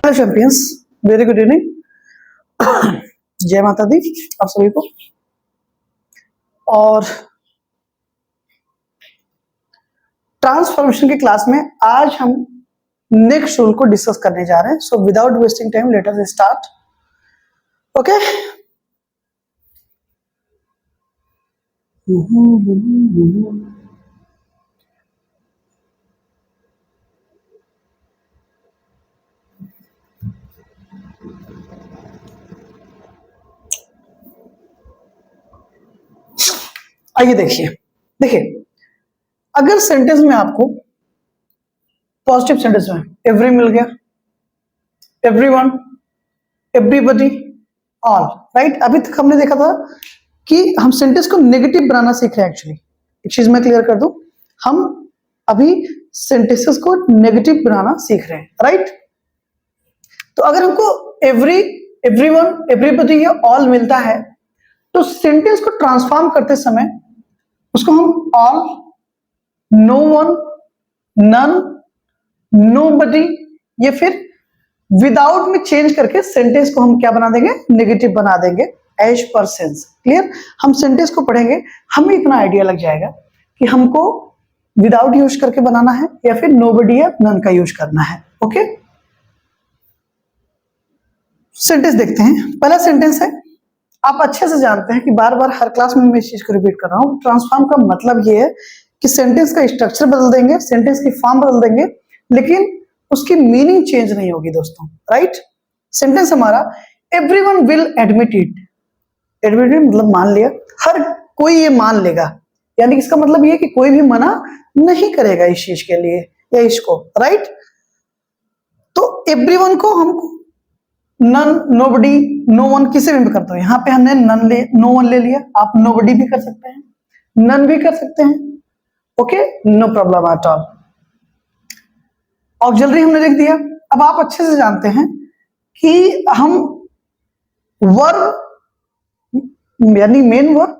Hello champions, very good evening. जय माता दी आप सभी को। और ट्रांसफॉर्मेशन की क्लास में आज हम नेक्स्ट रूल को डिस्कस करने जा रहे हैं। So without wasting time let us start. Okay, आइए देखिए अगर सेंटेंस में आपको पॉजिटिव सेंटेंस में एवरी मिल गया, एवरीवन, एवरीबॉडी, ऑल, राइट। अभी तक हमने देखा था कि हम सेंटेंस को नेगेटिव बनाना सीख रहे हैं। एक्चुअली एक चीज मैं क्लियर कर दूं, हम अभी सेंटेंसेस को नेगेटिव बनाना सीख रहे हैं, राइट। तो अगर हमको एवरी, एवरीवन, एवरीबॉडी या ऑल मिलता है तो सेंटेंस को ट्रांसफॉर्म करते समय उसको हम all, no one, none, nobody या फिर विदाउट में चेंज करके सेंटेंस को हम क्या बना देंगे, नेगेटिव बना देंगे एज पर सेंस। क्लियर। हम सेंटेंस को पढ़ेंगे, हमें इतना आइडिया लग जाएगा कि हमको विदाउट यूज करके बनाना है या फिर नोबडी या नन का यूज करना है। ओके, सेंटेंस देखते हैं। पहला सेंटेंस है, आप अच्छे से जानते हैं कि बार बार हर क्लास में मैं इस चीज को रिपीट कर रहा हूं। ट्रांसफॉर्म का मतलब ये है कि सेंटेंस का स्ट्रक्चर बदल देंगे, सेंटेंस की फॉर्म बदल देंगे, लेकिन उसकी मीनिंग चेंज नहीं होगी दोस्तों, राइट। सेंटेंस हमारा everyone will admit it. Admit it मतलब मान लिया, हर कोई ये मान लेगा, यानी इसका मतलब ये है कि कोई भी मना नहीं करेगा इस चीज के लिए या इसको, राइट। तो एवरीवन को हमको नन, नोबडी, नो वन किसे भी कर दो। यहां पे हमने नो वन ले लिया, आप नोबडी भी कर सकते हैं, नन भी कर सकते हैं। Okay, no problem at all. Auxiliary हमने लिख दिया। अब आप अच्छे से जानते हैं कि हम वर्ब यानी मेन वर्ब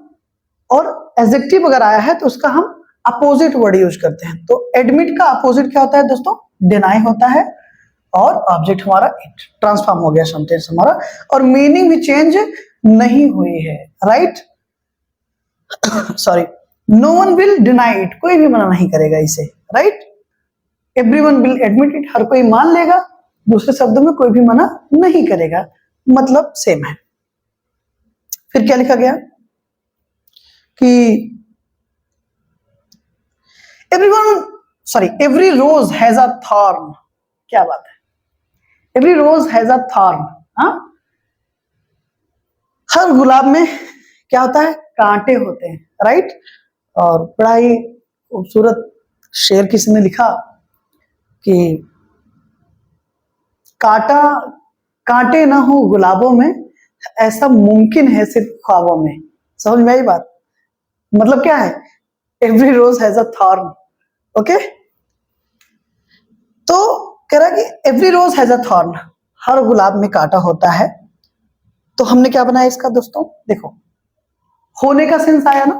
और एडजेक्टिव अगर आया है तो उसका हम अपोजिट वर्ड यूज करते हैं। तो एडमिट का अपोजिट क्या होता है दोस्तों, डिनाई होता है, और ऑब्जेक्ट हमारा इट। ट्रांसफॉर्म हो गया सेंटेंस हमारा, और मीनिंग भी चेंज नहीं हुई है, right. Sorry, no one will deny it, कोई भी मना नहीं करेगा इसे, right. Everyone will admit it, हर कोई मान लेगा। दूसरे शब्दों में कोई भी मना नहीं करेगा, मतलब सेम है। फिर क्या लिखा गया कि every rose has a thorn. क्या बात है, every rose has a thorn. हाँ, हर गुलाब में क्या होता है, कांटे होते हैं, राइट। और बड़ा ही खूबसूरत शेर किसी ने लिखा कि कांटे ना हो गुलाबों में, ऐसा मुमकिन है सिर्फ ख्वाबों में। समझ में आई बात? मतलब क्या है, every rose has a thorn. Okay, तो कह रहा है कि every rose has a thorn, हर गुलाब में कांटा होता है। तो हमने क्या बनाया इसका दोस्तों, देखो होने का सेंस आया ना।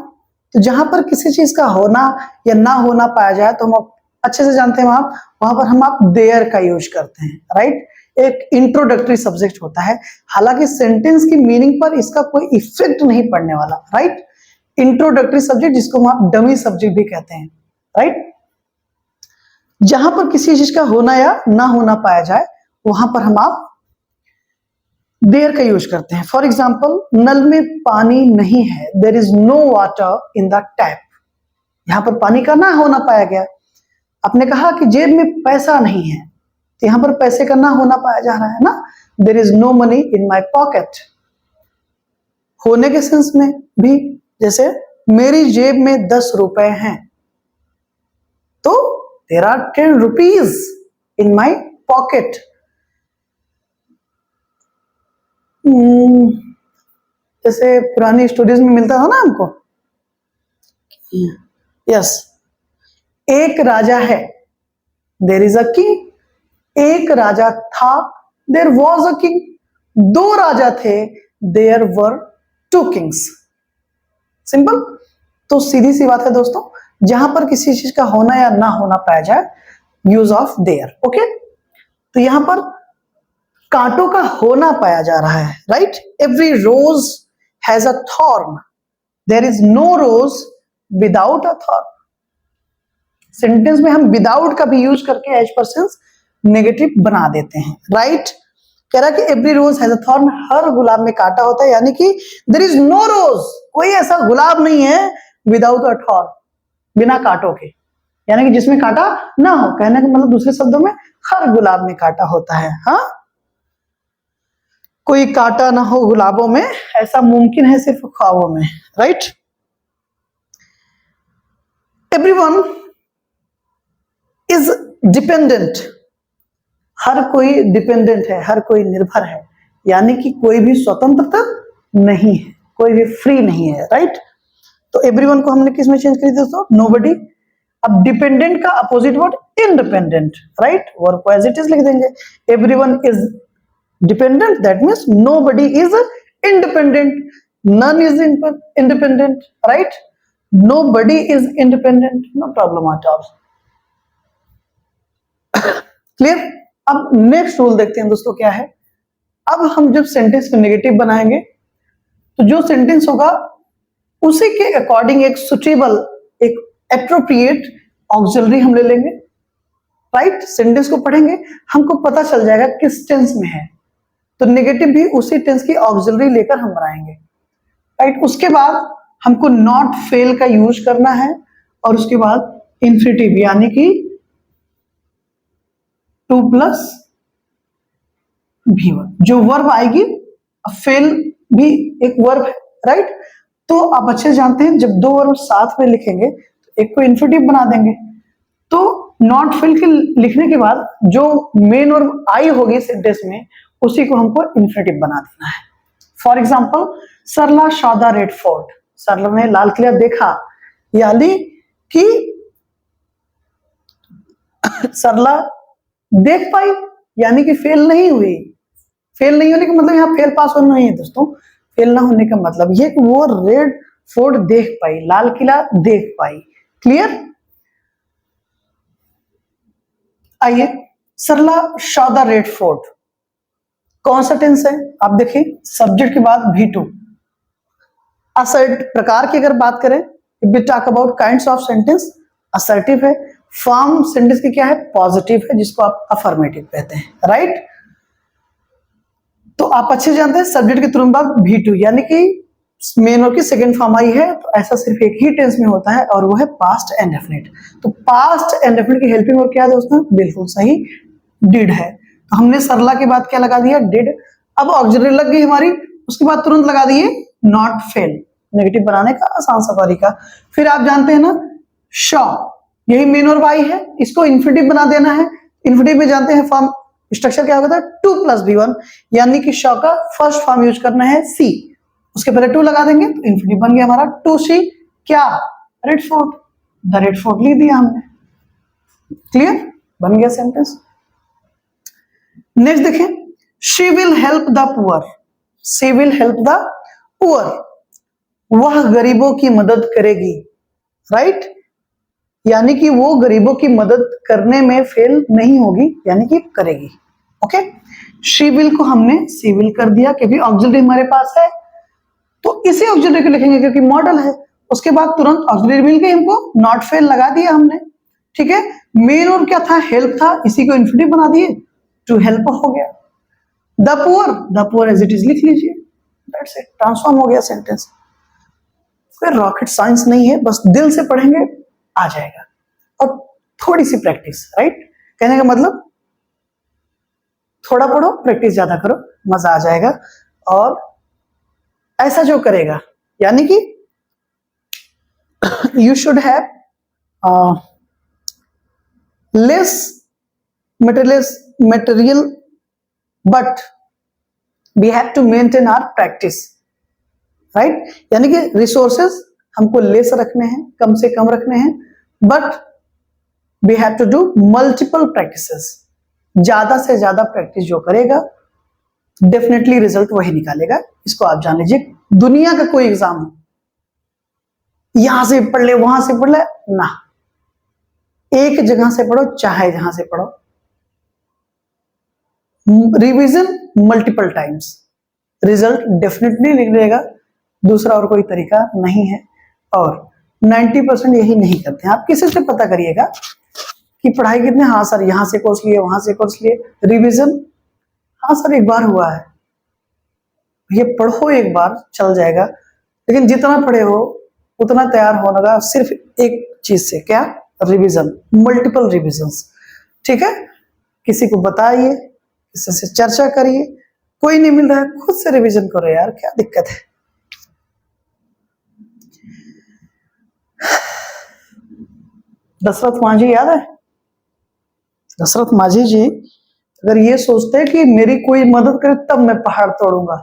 तो जहां पर किसी चीज का होना या ना होना पाया जाए तो हम अच्छे से जानते हैं वहां पर हम आप देयर का यूज करते हैं, राइट। एक इंट्रोडक्टरी सब्जेक्ट होता है, हालांकि सेंटेंस की मीनिंग पर इसका कोई इफेक्ट नहीं पड़ने वाला, राइट। इंट्रोडक्टरी सब्जेक्ट जिसको हम आप डमी सब्जेक्ट भी कहते हैं, राइट। जहां पर किसी चीज का होना या ना होना पाया जाए वहां पर हम आप देयर का यूज करते हैं। फॉर एग्जाम्पल, नल में पानी नहीं है, there is no water in the tap. यहां पर पानी का ना होना पाया गया। आपने कहा कि जेब में पैसा नहीं है, तो यहां पर पैसे का ना होना पाया जा रहा है ना, there is no money in my pocket. होने के सेंस में भी, जैसे मेरी जेब में 10 रुपए हैं, तो there are 10 rupees in my pocket. जैसे पुरानी स्टोरीज में मिलता था ना हमको, यस, एक राजा है, देयर इज अ किंग। एक राजा था, देयर वॉज अ किंग। दो राजा थे, there were two kings. Simple. तो सीधी सी बात है दोस्तों, जहां पर किसी चीज का होना या ना होना पाया जाए, यूज ऑफ देयर। ओके, तो यहां पर कांटों का होना पाया जा रहा है, right. Every rose has a thorn, there is no rose without a thorn. Sentence में हम विदाउट का भी यूज करके एज पर्सन्स नेगेटिव बना देते हैं, राइट। कह रहा कि every rose has a thorn, हर गुलाब में कांटा होता है, यानी कि देयर इज नो रोज, कोई ऐसा गुलाब नहीं है विदाउट अ थॉर्न, बिना कांटों के, यानी कि जिसमें कांटा ना हो। कहने का मतलब दूसरे शब्दों में हर गुलाब में कांटा होता है। हाँ, कोई कांटा ना हो गुलाबों में, ऐसा मुमकिन है सिर्फ ख्वाबों में, राइट। एवरीवन इज डिपेंडेंट, हर कोई डिपेंडेंट है, हर कोई निर्भर है, यानी कि कोई भी स्वतंत्रता नहीं है, कोई भी फ्री नहीं है, राइट। तो एवरीवन को हमने किस में चेंज कर दिया दोस्तों? नोबडी। अब डिपेंडेंट का opposite word independent, right, verb को एज इट इज लिख देंगे। Everyone is dependent, that means nobody is independent, none is independent, right. Nobody is independent, no problem at all. Clear. अब next rule देखते हैं दोस्तों क्या है। अब हम जब सेंटेंस को नेगेटिव बनाएंगे तो जो सेंटेंस होगा उसी के अकॉर्डिंग एक सुटेबल, एक एप्रोप्रिएट ऑक्सिलरी हम ले लेंगे, राइट। सेंटेंस को पढ़ेंगे हमको पता चल जाएगा किस टेंस में है, तो नेगेटिव भी उसी टेंस की ऑक्सिलरी लेकर हम बनाएंगे, राइट। उसके बाद हमको नॉट फेल का यूज करना है, और उसके बाद इन्फिनिटिव यानी कि 2 प्लस V1 जो वर्ब आएगी। फेल भी एक वर्ब है, राइट। तो आप अच्छे जानते हैं जब दो वर्ब साथ में लिखेंगे तो एक को इन्फिनिटिव बना देंगे, तो नॉट फेल के लिखने के बाद जो मेन वर्ब आई होगी सेंटेंस में उसी को हमको इन्फिनिटिव बना देना है। For example, Sarla saw the red fort, Sarla ने लाल किला देखा, यानी कि सरला देख पाई, यानी कि फेल नहीं हुई। फेल नहीं होने का मतलब यहाँ फेल पास होना नहीं है दोस्तों, फेल ना होने का मतलब ये कि वो रेड फोर्ट देख पाई, लाल किला देख पाई। क्लियर। आइए, सरला शॉ द रेड फोर्ट कौन सा टेंस है? आप देखिए, सब्जेक्ट के बाद V2। असर्ट प्रकार की अगर बात करें, if we talk about kinds of sentence, assertive है। फॉर्म सेंटेंस की क्या है? पॉजिटिव है, जिसको आप अफर्मेटिव कहते हैं, राइट। तो आप अच्छे जानते हैं सब्जेक्ट के तुरंत बाद V2, यानी कि मेन वर्ब की सेकंड फॉर्म आई है, तो ऐसा सिर्फ एक ही टेंस में होता है और वो है पास्ट इंडेफिनिट। तो पास्ट इंडेफिनिट की हेल्पिंग वर्ब क्या है दोस्तों? बिल्कुल सही, डिड है। तो हमने सरला के बाद क्या लगा दिया? डिड। अब ऑक्सिलरी लग गई हमारी, उसके बाद तुरंत लगा दिए नॉट फेल, नेगेटिव बनाने का आसान सा तरीका। फिर आप जानते हैं ना शॉ, यही मेन वर्ब आई है, इसको इन्फिनिटिव बना देना है। इन्फिनिटिव में जानते हैं फॉर्म स्ट्रक्चर क्या होता है? 2 प्लस V1, यानी कि शॉ का फर्स्ट फॉर्म यूज करना है सी, उसके पहले 2 लगा देंगे तो इन्फिनिटिव बन गया हमारा 2C। क्या? Red fort, the red fort लिख दिया हमने। क्लियर, बन गया सेंटेंस। नेक्स्ट देखें, she will help the poor, she will help the poor, वह गरीबों की मदद करेगी, राइट। यानी कि वो गरीबों की मदद करने में फेल नहीं होगी, यानी कि करेगी। ओके, शी विल को हमने सी विल कर दिया क्योंकि ऑक्सिलरी हमारे पास है, तो इसी ऑक्सिलरी को लिखेंगे क्योंकि मॉडल है। उसके बाद तुरंत ऑक्सिलरी मिल गई हमको, नॉट फेल लगा दिया हमने, ठीक है। मेन और क्या था? हेल्प था, इसी को इन्फिनिटिव बना दिए, टू हेल्प हो गया। The poor as it is लिख लीजिए, दैट्स इट, ट्रांसफॉर्म हो गया सेंटेंस। कोई रॉकेट साइंस नहीं है, बस दिल से पढ़ेंगे आ जाएगा, और थोड़ी सी प्रैक्टिस, राइट। कहने का मतलब थोड़ा पढ़ो, प्रैक्टिस ज्यादा करो, मजा आ जाएगा। और ऐसा जो करेगा, यानी कि you should have less material but we have to maintain our practice, right। यानी कि रिसोर्सेस हमको लेस रखने हैं, कम से कम रखने हैं, but we have to do multiple practices. ज्यादा से ज्यादा प्रैक्टिस जो करेगा डेफिनेटली रिजल्ट वही निकालेगा, इसको आप जान लीजिए। दुनिया का कोई एग्जाम हो, यहां से पढ़ ले वहां से पढ़ ले ना, एक जगह से पढ़ो, चाहे जहां से पढ़ो, revision multiple times, result definitely लिख देगा, दूसरा और कोई तरीका नहीं है। और 90% यही नहीं करते हैं। आप किसी से पता करिएगा कि पढ़ाई कितने, हाँ सर यहाँ से कोर्स लिए, वहां से कोर्स लिए, रिवीजन हाँ सर एक बार हुआ है, ये पढ़ो एक बार चल जाएगा, लेकिन जितना पढ़े हो उतना तैयार होने का सिर्फ एक चीज से, क्या, रिवीजन, मल्टीपल रिवीजन्स। ठीक है, किसी को बताइए, किसी से चर्चा करिए, कोई नहीं मिल रहा है खुद से रिवीजन करो यार, क्या दिक्कत है। दशरथ मांझी याद है? दशरथ मांझी जी अगर ये सोचते कि मेरी कोई मदद करे तब मैं पहाड़ तोड़ूंगा,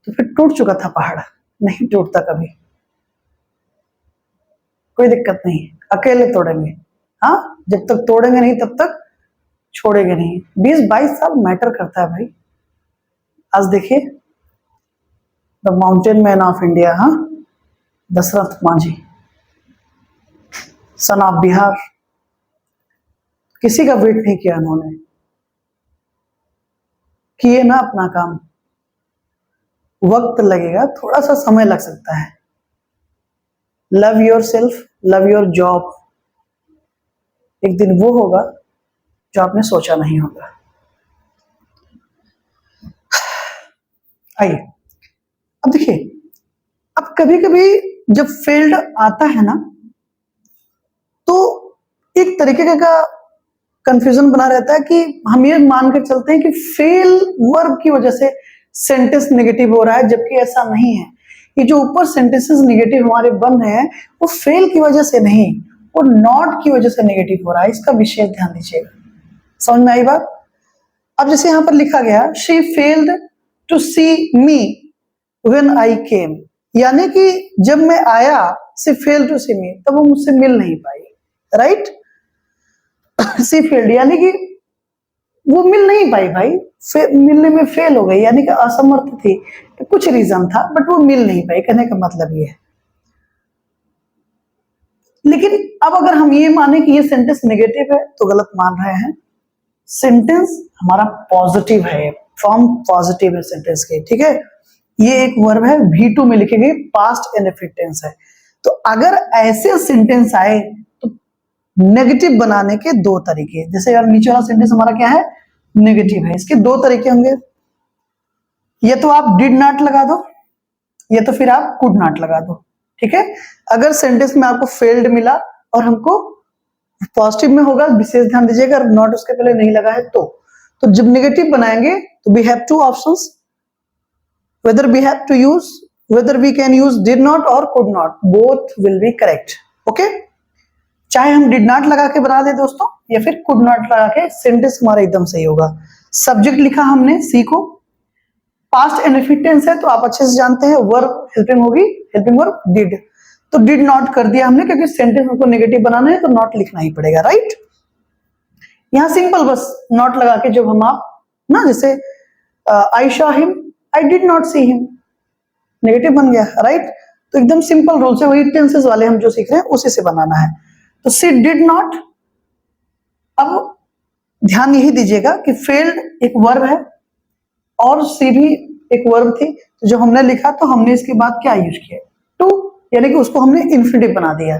तो फिर टूट चुका था पहाड़, नहीं टूटता कभी, कोई दिक्कत नहीं, अकेले तोड़ेंगे। हाँ, जब तक तोड़ेंगे नहीं तब तक छोड़ेंगे नहीं। 20-22 साल मैटर करता है भाई। आज देखिए, the mountain man of India, हाँ, दशरथ मांझी, सन ऑफ बिहार, किसी का वेट नहीं किया उन्होंने, किए ना अपना काम। वक्त लगेगा, थोड़ा सा समय लग सकता है। Love your self, love your job, एक दिन वो होगा जो आपने सोचा नहीं होगा। आइए अब देखिए, अब कभी कभी जब फेल्ड आता है ना, तो एक तरीके का कंफ्यूजन बना रहता है कि हम ये मान कर चलते हैं कि फेल वर्ब की वजह से सेंटेंस नेगेटिव हो रहा है, जबकि ऐसा नहीं है। ये जो ऊपर सेंटेंसेस नेगेटिव हमारे बन रहे हैं वो फेल की वजह से नहीं, वो नॉट की वजह से नेगेटिव हो रहा है, इसका विशेष ध्यान दीजिएगा। समझ में आई बात? अब जैसे यहां पर लिखा गया, she failed to see me when I came, यानी कि जब मैं आया, she failed to see me, तब वो मुझसे मिल नहीं पाई, राइट? सी फेल्ड यानी कि वो मिल नहीं पाई भाई, मिलने में फेल हो गई, यानी कि असमर्थ थी, कुछ रीजन था बट वो मिल नहीं पाई, कहने का मतलब ये है। लेकिन अब अगर हम ये माने कि ये सेंटेंस नेगेटिव है तो गलत मान रहे हैं। सेंटेंस हमारा पॉजिटिव है, फॉर्म पॉजिटिव है सेंटेंस के, ठीक है। ये एक वर्ब है, V2 में लिखे गए, पास्ट इनडेफिनिट टेंस है। तो अगर ऐसे सेंटेंस आए तो नेगेटिव बनाने के दो तरीके, जैसे यार नीचे वाला सेंटेंस हमारा क्या है, नेगेटिव है, इसके दो तरीके होंगे। या तो आप डिड नॉट लगा दो, या तो फिर आप कुड नॉट लगा दो, ठीक है। अगर सेंटेंस में आपको फेल्ड मिला और हमको पॉजिटिव में होगा, विशेष ध्यान दीजिएगा, अगर नॉट उसके पहले नहीं लगा है तो जब नेगेटिव बनाएंगे तो we have two options, whether we have to use, whether we can use did not or could not, both will be correct, okay। चाहे हम did not लगा के बना दे दोस्तों, या फिर could not लगा के, सेंटेंस हमारा एकदम सही होगा। सब्जेक्ट लिखा हमने सी को, पास्ट इनडेफिनिट टेंस है तो आप अच्छे से जानते हैं, वर्ब हेल्पिंग होगी, हेल्पिंग वर्ब डिड, तो डिड नॉट कर दिया हमने, क्योंकि सेंटेंस को नेगेटिव बनाना है तो नॉट लिखना ही पड़ेगा, राइट। यहां सिंपल बस नॉट लगा के जब हम आप ना, जैसे I saw him, I did not see him, negative बन गया, राइट। तो एकदम सिंपल रूल से, वही टेंसेस वाले हम जो सीख रहे हैं उसी से बनाना है। तो सी डिड नॉट, अब ध्यान यही दीजिएगा कि फेल्ड एक वर्ब है और सी भी एक वर्ब थी, तो जब हमने लिखा तो हमने इसके बाद क्या यूज किया, टू, यानी कि उसको हमने इन्फिनिटिव बना दिया।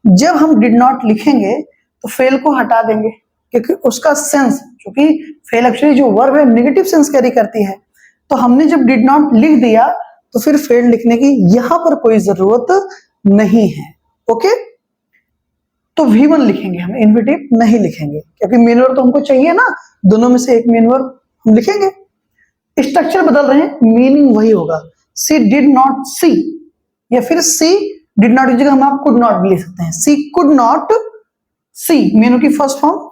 जब हम डिड नॉट लिखेंगे तो फेल को हटा देंगे, क्योंकि उसका सेंस, क्योंकि फेल एक्चुअली जो वर्ब है नेगेटिव सेंस कैरी करती है, तो हमने जब डिड नॉट लिख दिया तो फिर फेल्ड लिखने की यहां पर कोई जरूरत नहीं है, ओके। तो V1 लिखेंगे हम, इन्फिनिटिव नहीं लिखेंगे, क्योंकि मेन वर्ब तो हमको चाहिए ना, दोनों में से एक मेन वर्ब हम लिखेंगे। स्ट्रक्चर बदल रहे हैं, मीनिंग वही होगा, सी डिड नॉट सी, या फिर सी डिड नॉट की जगह हम आप कुड नॉट भी लिख सकते हैं, she could not see, Meenu की first form,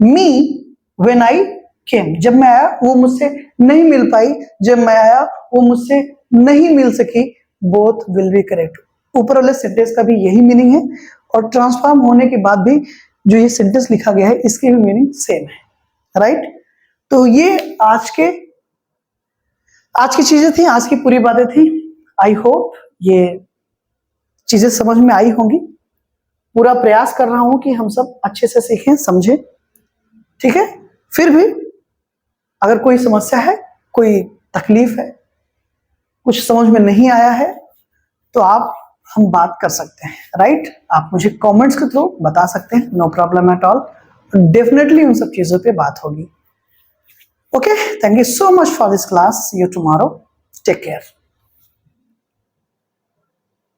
me when I came, जब मैं आया वो मुझसे नहीं मिल पाई, जब मैं आया वो मुझसे नहीं मिल सकी, बोथ विल बी करेक्ट। ऊपर वाले सेंटेंस का भी यही मीनिंग है, और ट्रांसफॉर्म होने के बाद भी जो ये सेंटेंस लिखा गया है इसकी भी मीनिंग सेम है, राइट। तो ये आज की चीजें थी, आज की पूरी बातें थी। आई होप ये चीजें समझ में आई होंगी। पूरा प्रयास कर रहा हूं कि हम सब अच्छे से सीखें, समझें, ठीक है। फिर भी अगर कोई समस्या है, कोई तकलीफ है, कुछ समझ में नहीं आया है, तो हम बात कर सकते हैं, राइट? आप मुझे कमेंट्स के थ्रू बता सकते हैं, no problem at all. Definitely उन सब चीजों पे बात होगी। Okay, thank you so much for this class. See you tomorrow, take care.